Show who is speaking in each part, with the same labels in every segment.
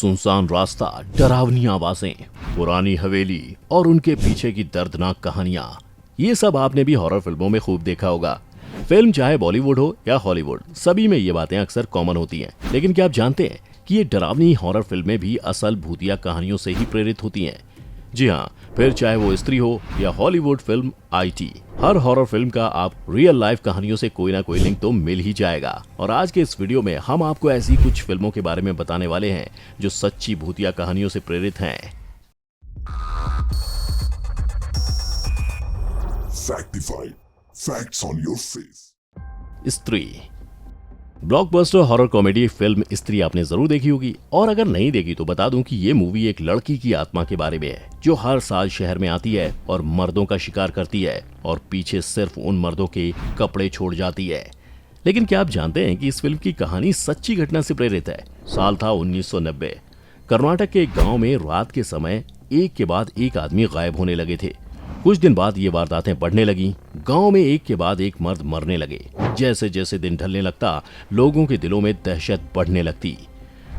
Speaker 1: सुनसान रास्ता, डरावनी आवाजें, पुरानी हवेली और उनके पीछे की दर्दनाक कहानियां, ये सब आपने भी हॉरर फिल्मों में खूब देखा होगा। फिल्म चाहे बॉलीवुड हो या हॉलीवुड, सभी में ये बातें अक्सर कॉमन होती हैं। लेकिन क्या आप जानते हैं कि ये डरावनी हॉरर फिल्में भी असल भूतिया कहानियों से ही प्रेरित होती हैं? जी हाँ, फिर चाहे वो स्त्री हो या Hollywood film IT, her horror film का आप रियल लाइफ कहानियों से कोई ना कोई लिंक तो मिल ही जाएगा। और आज के इस वीडियो में हम आपको ऐसी कुछ फिल्मों के बारे में बताने वाले हैं जो सच्ची भूतिया कहानियों से प्रेरित हैं।
Speaker 2: Factified. Facts on your face.
Speaker 1: स्त्री ब्लॉकबस्टर हॉरर कॉमेडी फिल्म स्त्री आपने जरूर देखी होगी, और अगर नहीं देखी तो बता दूं कि ये मूवी एक लड़की की आत्मा के बारे में है जो हर साल शहर में आती है और मर्दों का शिकार करती है और पीछे सिर्फ उन मर्दों के कपड़े छोड़ जाती है। लेकिन क्या आप जानते हैं कि इस फिल्म की कहानी सच्ची घटना से प्रेरित है? साल था 1990। कर्नाटक के एक गाँव में रात के समय एक के बाद एक आदमी गायब होने लगे थे। कुछ दिन बाद ये वारदातें बढ़ने लगी। गांव में एक के बाद एक मर्द मरने लगे। जैसे जैसे दिन ढलने लगता, लोगों के दिलों में दहशत बढ़ने लगती।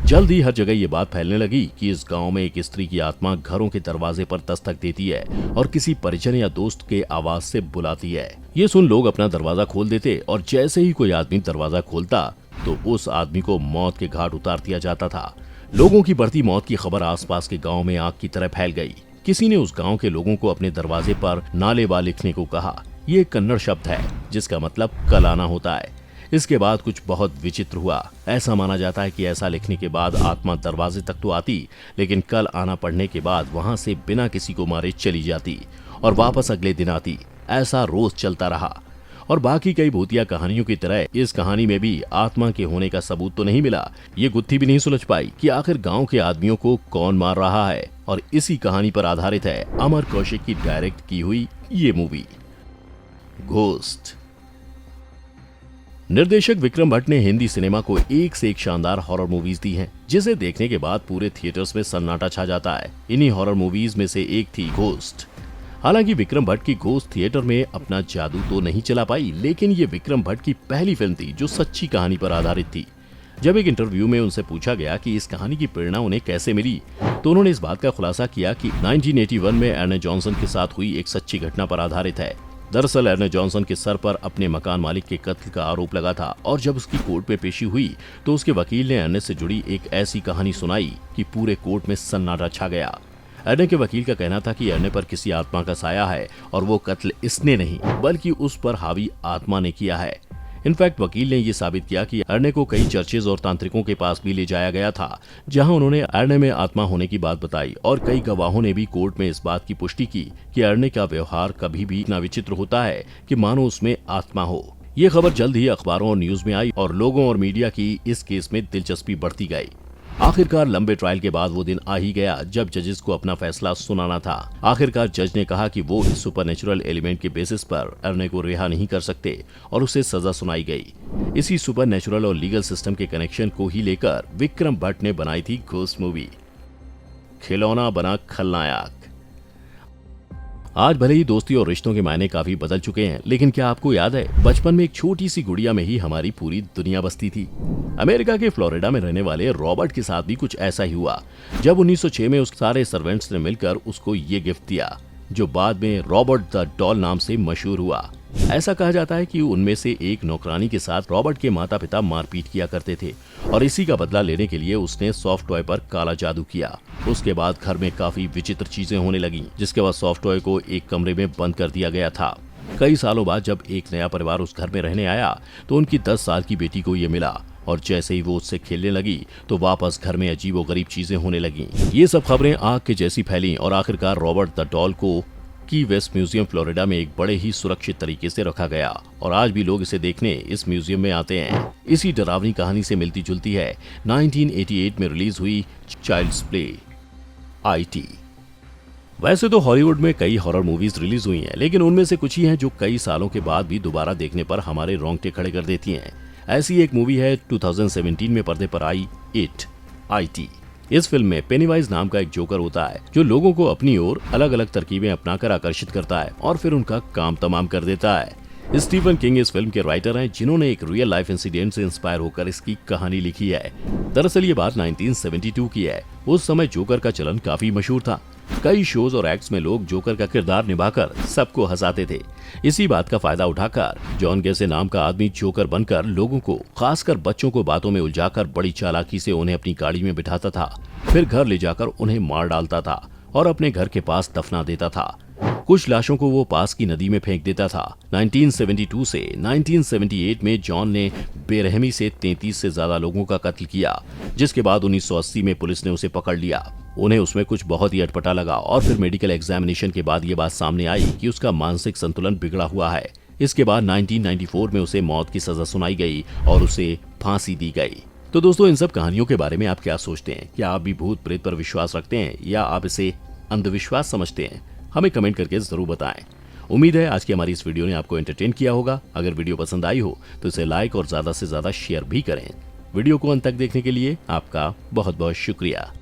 Speaker 1: जल्द ही हर जगह ये बात फैलने लगी कि इस गांव में एक स्त्री की आत्मा घरों के दरवाजे पर दस्तक देती है और किसी परिजन या दोस्त के आवाज से बुलाती है। ये सुन लोग अपना दरवाजा खोल देते और जैसे ही कोई आदमी दरवाजा खोलता तो उस आदमी को मौत के घाट उतार दिया जाता था। लोगों की बढ़ती मौत की खबर आसपास के गाँव में आग की तरह फैल गई। किसी ने उस गांव के लोगों को अपने दरवाजे पर नालेबा लिखने को कहा। ये कन्नड़ शब्द है जिसका मतलब कल आना होता है। इसके बाद कुछ बहुत विचित्र हुआ। ऐसा माना जाता है कि ऐसा लिखने के बाद आत्मा दरवाजे तक तो आती, लेकिन कल आना पड़ने के बाद वहां से बिना किसी को मारे चली जाती और वापस अगले दिन आती। ऐसा रोज चलता रहा। और बाकी कई भूतिया कहानियों की तरह इस कहानी में भी आत्मा के होने का सबूत तो नहीं मिला। ये गुत्थी भी नहीं सुलझ पाई कि आखिर गांव के आदमियों को कौन मार रहा है। और इसी कहानी पर आधारित है अमर कौशिक की डायरेक्ट की हुई ये मूवी घोस्ट। निर्देशक विक्रम भट्ट ने हिंदी सिनेमा को एक से एक शानदार हॉरर मूवीज दी हैं, जिसे देखने के बाद पूरे थिएटर्स में सन्नाटा छा जाता है। इन्हीं हॉरर मूवीज में से एक थी घोस्ट। हालांकि विक्रम भट्ट की घोस्ट थिएटर में अपना जादू तो नहीं चला पाई, लेकिन ये विक्रम भट्ट की पहली फिल्म थी जो सच्ची कहानी पर आधारित थी। जब एक इंटरव्यू में उनसे पूछा गया कि इस कहानी की प्रेरणा उन्हें कैसे मिली, तो उन्होंने इस बात का खुलासा किया कि 1981 में अर्ने जॉनसन के साथ हुई एक सच्ची घटना पर आधारित है। दरअसल अर्ने जॉनसन के सर पर अपने मकान मालिक के कत्ल का आरोप लगा था, और जब उसकी कोर्ट में पेशी हुई तो उसके वकील ने अर्ने से जुड़ी एक ऐसी कहानी सुनाई कि पूरे कोर्ट में सन्नाटा छा गया। अर्ने के वकील का कहना था कि अर्ने पर किसी आत्मा का साया है और वो कत्ल इसने नहीं बल्कि उस पर हावी आत्मा ने किया है। इनफैक्ट वकील ने ये साबित किया कि अर्ने को कई चर्चेज और तांत्रिकों के पास भी ले जाया गया था, जहां उन्होंने अर्ने में आत्मा होने की बात बताई, और कई गवाहों ने भी कोर्ट में इस बात की पुष्टि की कि अर्ने का व्यवहार कभी भी इतना विचित्र होता है कि मानो उसमें आत्मा हो। ये खबर जल्द ही अखबारों और न्यूज में आई और लोगों और मीडिया की इस केस में दिलचस्पी बढ़ती गई। आखिरकार लंबे ट्रायल के बाद वो दिन आ ही गया जब जजेस को अपना फैसला सुनाना था। आखिरकार जज ने कहा कि वो इस सुपरनेचुरल एलिमेंट के बेसिस पर अर्ने को रिहा नहीं कर सकते और उसे सजा सुनाई गई। इसी सुपरनेचुरल और लीगल सिस्टम के कनेक्शन को ही लेकर विक्रम भट्ट ने बनाई थी घोस्ट मूवी। खिलौना बना खलनायक। आज भले ही दोस्ती और रिश्तों के मायने काफी बदल चुके हैं, लेकिन क्या आपको याद है बचपन में एक छोटी सी गुड़िया में ही हमारी पूरी दुनिया बसती थी। अमेरिका के फ्लोरिडा में रहने वाले रॉबर्ट के साथ भी कुछ ऐसा ही हुआ, जब 1906 में उस सारे सर्वेंट्स ने मिलकर उसको ये गिफ्ट दिया, जो बाद में रॉबर्ट द डॉल नाम से मशहूर हुआ। ऐसा कहा जाता है कि उनमें से एक नौकरानी के साथ रॉबर्ट के माता पिता मारपीट किया करते थे, और इसी का बदला लेने के लिए उसने सॉफ्ट टॉय पर काला जादू किया। उसके बाद घर में काफी विचित्र चीजें होने लगी, जिसके बाद सॉफ्ट टॉय को एक कमरे में बंद कर दिया गया था। कई सालों बाद जब एक नया परिवार उस घर में रहने आया तो उनकी 10 साल की बेटी को ये मिला, और जैसे ही वो उससे खेलने लगी तो वापस घर में अजीबोगरीब चीजें होने लगी। ये सब खबरें आग के जैसी फैली और आखिरकार रॉबर्ट द डॉल को की वेस्ट म्यूजियम फ्लोरिडा में एक बड़े ही सुरक्षित तरीके से रखा गया, और आज भी लोग इसे देखने इस म्यूजियम में आते हैं। इसी डरावनी कहानी से मिलती जुलती है 1988 में रिलीज हुई चाइल्ड्स प्ले IT। वैसे तो हॉलीवुड में कई हॉरर मूवीज रिलीज हुई हैं, लेकिन उनमें से कुछ ही हैं जो कई सालों के बाद भी दोबारा देखने पर हमारे रोंगटे खड़े कर देती हैं। ऐसी एक मूवी है 2017 में पर्दे पर आई इट IT। इस फिल्म में पेनीवाइज नाम का एक जोकर होता है जो लोगों को अपनी ओर अलग अलग तरकीबें अपनाकर आकर्षित करता है और फिर उनका काम तमाम कर देता है। स्टीफन किंग इस फिल्म के राइटर हैं जिन्होंने एक रियल लाइफ इंसिडेंट से इंस्पायर होकर इसकी कहानी लिखी है। दरअसल ये बात 1972 की है। उस समय जोकर का चलन काफी मशहूर था। कई शोज और एक्ट्स में लोग जोकर का किरदार निभाकर सबको हंसाते थे। इसी बात का फायदा उठाकर जॉन गैसे नाम का आदमी जोकर बनकर लोगों को, खासकर बच्चों को बातों में उलझाकर बड़ी चालाकी से उन्हें अपनी गाड़ी में बिठाता था, फिर घर ले जाकर उन्हें मार डालता था और अपने घर के पास दफना देता था। कुछ लाशों को वो पास की नदी में फेंक देता था। 1972 से 1978 में जॉन ने बेरहमी से 33 से ज्यादा लोगों का कत्ल किया, जिसके बाद 1980 में पुलिस ने उसे पकड़ लिया। उन्हें उसमें कुछ बहुत ही अटपटा लगा और फिर मेडिकल एग्जामिनेशन के बाद ये बात सामने आई कि उसका मानसिक संतुलन बिगड़ा हुआ है। इसके बाद 1994 में उसे मौत की सजा सुनाई गई और उसे फांसी दी गई। तो दोस्तों, इन सब कहानियों के बारे में आप क्या सोचते हैं? क्या आप भी भूत प्रेत पर विश्वास रखते हैं या आप इसे अंधविश्वास समझते हैं? हमें कमेंट करके जरूर बताएं। उम्मीद है आज की हमारी इस वीडियो ने आपको एंटरटेन किया होगा। अगर वीडियो पसंद आई हो तो इसे लाइक और ज्यादा से ज्यादा शेयर भी करें। वीडियो को अंत तक देखने के लिए आपका बहुत बहुत शुक्रिया।